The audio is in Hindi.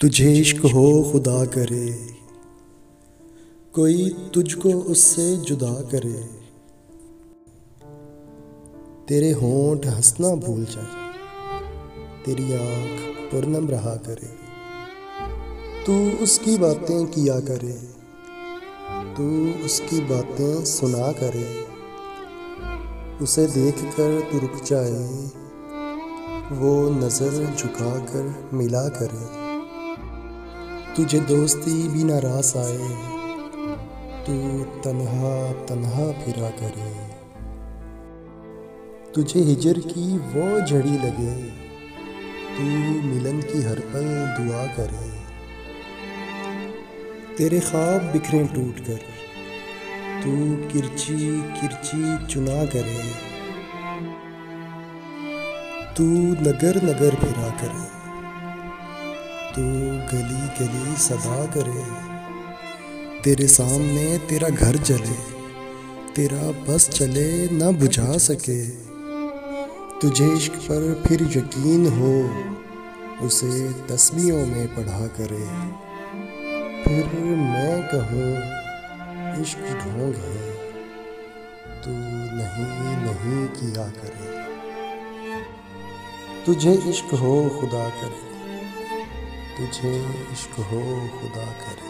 तुझे इश्क हो खुदा करे, कोई तुझको उससे जुदा करे। तेरे होंठ हंसना भूल जाए, तेरी आँख पुरनम रहा करे। तू उसकी बातें किया करे, तू उसकी बातें सुना करे। उसे देख कर तू रुक जाए, वो नज़र झुका कर मिला करे। तुझे दोस्ती भी ना रास आए, तू तन्हा तन्हा फिरा करे। तुझे हिजर की वो झड़ी लगे, तू मिलन की हर पल दुआ करे। तेरे ख्वाब बिखरे टूट कर, तू किरची किरची चुना करे। तू नगर नगर फिरा करे, तू गली गली सदा करे। तेरे सामने तेरा घर जले, तेरा बस चले ना बुझा सके। तुझे इश्क पर फिर यकीन हो, उसे तस्बीहों में पढ़ा करे। फिर मैं कहूँ इश्क ढोंग है, तू नहीं नहीं किया करे। तुझे इश्क हो खुदा करे, तुझे इश्क हो खुदा करे।